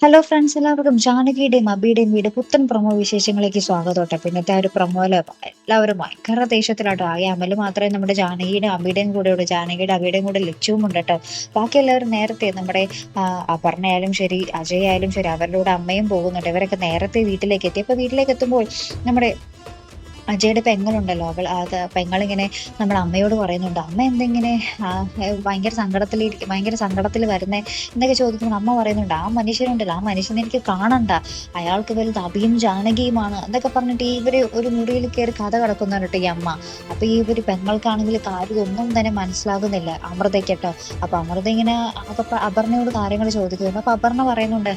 Hello friends, എല്ലാവർക്കും ജാനകിയുടെയും അബിയുടെയും വീട് പുത്തൻ പ്രൊമോ വിശേഷങ്ങളിലേക്ക് സ്വാഗതം കേട്ടോ. പിന്നത്തെ ആ ഒരു പ്രൊമോയില് എല്ലാവരും ഭയങ്കര ദേഷ്യത്തിലാട്ടോ. ആകെ അമല് മാത്രമേ നമ്മുടെ ജാനകിയുടെ അബിയുടെയും കൂടെ ഉള്ളൂ. ജാനകിയുടെ അബിയുടെയും കൂടെ ലക്ഷ്യവും ഉണ്ട് കേട്ടോ. ബാക്കി എല്ലാവരും നേരത്തെ നമ്മുടെ അപർണയായാലും ശരി, അജയ് ആയാലും ശരി, അവരുടെ കൂടെ അമ്മയും പോകുന്നുണ്ട്. ഇവരൊക്കെ നേരത്തെ വീട്ടിലേക്ക് എത്തി. അപ്പൊ വീട്ടിലേക്ക് എത്തുമ്പോൾ നമ്മുടെ അജയുടെ പെങ്ങളുണ്ടല്ലോ, അത് പെങ്ങളിങ്ങനെ നമ്മുടെ അമ്മയോട് പറയുന്നുണ്ട്, അമ്മ എന്തെങ്ങനെ ഭയങ്കര സങ്കടത്തിൽ വരുന്നേ എന്നൊക്കെ ചോദിക്കുമ്പോൾ അമ്മ പറയുന്നുണ്ട്, ആ മനുഷ്യനുണ്ടല്ലോ, ആ മനുഷ്യനെ എനിക്ക് കാണണ്ട, അയാൾക്ക് വലുത് അഭിയും ജാനകിയുമാണ് എന്നൊക്കെ പറഞ്ഞിട്ട് ഇവര് ഒരു മുറിയിൽ കയറി കഥ കിടക്കുന്നുണ്ട് ഈ അമ്മ. അപ്പൊ ഈ ഒരു പെങ്ങൾക്കാണെങ്കിൽ കാര്യം ഒന്നും തന്നെ മനസ്സിലാകുന്നില്ല, അമൃതയ്ക്കട്ടോ. അപ്പൊ അമൃത ഇങ്ങനെ അപർണയോട് കാര്യങ്ങൾ ചോദിക്കുന്നു. അപ്പൊ അപർണ പറയുന്നുണ്ട്,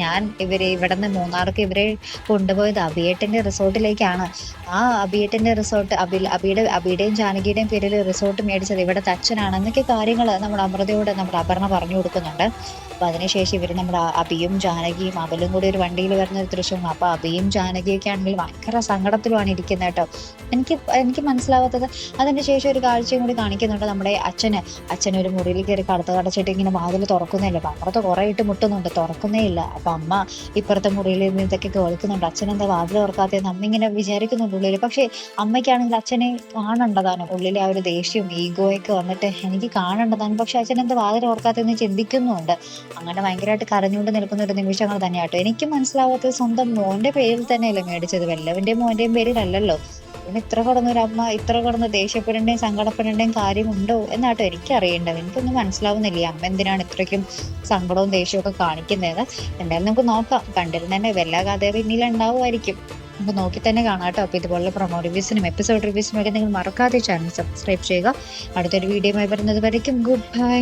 ഞാൻ ഇവിടെ നിന്ന് മൂന്നാർക്ക് ഇവരെ കൊണ്ടുപോയത് അഭിയേട്ടന്റെ റിസോർട്ടിലേക്കാണ്. ആ അഭിയേട്ടന്റെ റിസോർട്ട് അബിയുടെയും ജാനകിയുടെയും പേരിൽ റിസോർട്ട് മേടിച്ചത് ഇവിടുത്തെ അച്ഛനാണ് എന്നൊക്കെ കാര്യങ്ങൾ നമ്മുടെ അമൃതയോട് നമ്മുടെ അപർണ പറഞ്ഞു കൊടുക്കുന്നുണ്ട്. അപ്പൊ അതിനുശേഷം ഇവര് നമ്മുടെ അബിയും ജാനകിയും അവലും കൂടി ഒരു വണ്ടിയിൽ വരുന്ന ഒരു ദൃശ്യമാണ്. അപ്പൊ അബിയും ജാനകിയൊക്കെ ആണെങ്കിൽ ഭയങ്കര സങ്കടത്തിലുമാണ് ഇരിക്കുന്നത് കേട്ടോ. എനിക്ക് മനസ്സിലാവാത്തത്, അതിന് ശേഷം ഒരു കാഴ്ചയും കൂടി കാണിക്കുന്നുണ്ട്. നമ്മുടെ അച്ഛൻ ഒരു മുറിയിൽ കയറി കടച്ചിട്ട് ഇങ്ങനെ വാതിൽ തുറക്കുന്നേയില്ല. അപ്പൊ അപ്പുറത്ത് കുറെ ഇട്ട് മുട്ടുന്നുണ്ട്, തുറക്കുന്നേ ഇല്ല. അപ്പൊ അമ്മ ഇപ്പുറത്തെ മുറിയിൽ നിന്ന് ഇതൊക്കെ കേൾക്കുന്നുണ്ട്. അച്ഛൻ എന്താ വാതിൽ തുറക്കാത്തതെന്ന് അമ്മ ഇങ്ങനെ വിചാരിക്കുന്നുണ്ട് ഉള്ളിൽ. പക്ഷെ അമ്മയ്ക്കാണെങ്കിൽ അച്ഛനെ കാണേണ്ടതാണ്, ഉള്ളിലെ ആ ഒരു ദേഷ്യവും ഈഗോയൊക്കെ വന്നിട്ട് എനിക്ക് കാണേണ്ടതാണ്. പക്ഷെ അച്ഛൻ എന്താ വാതിൽ ഓർക്കാത്തതെന്ന് ചിന്തിക്കുന്നുണ്ട്. അങ്ങനെ ഭയങ്കരമായിട്ട് കരഞ്ഞുകൊണ്ട് നിൽക്കുന്ന ഒരു നിമിഷങ്ങൾ തന്നെയാട്ടോ. എനിക്ക് മനസ്സിലാവാത്തത്, സ്വന്തം മോന്റെ പേരിൽ തന്നെയല്ലേ മേടിച്ചത്, വല്ലവന്റെയും മോന്റെയും പേരിലല്ലല്ലോ. പിന്നെ ഇത്ര കടന്ന് ദേഷ്യപ്പെടേണ്ടയും സങ്കടപ്പെടേണ്ടയും കാര്യമുണ്ടോ എന്നാട്ടോ എനിക്ക് അറിയേണ്ടത്. എനിക്കൊന്നും മനസ്സിലാവുന്നില്ല അമ്മ എന്തിനാണ് ഇത്രയ്ക്കും സങ്കടവും ദേഷ്യവും ഒക്കെ കാണിക്കുന്നത്. എന്തായാലും നമുക്ക് നോക്കാം. കണ്ടിരുന്നെ വല്ല കഥ പിന്നിൽ ഉണ്ടാവുമായിരിക്കും. നമുക്ക് നോക്കി തന്നെ കാണാം കേട്ടോ. അപ്പോൾ ഇതുപോലുള്ള പ്രൊമോ റിവ്യൂസിനും എപ്പിസോഡ് റിവ്യൂസിനും ഒക്കെ നിങ്ങൾ മറക്കാതെ ചാനൽ സബ്സ്ക്രൈബ് ചെയ്യുക. അടുത്തൊരു വീഡിയോയുമായി വരുന്നത് വരയ്ക്കും ഗുഡ് ബൈ.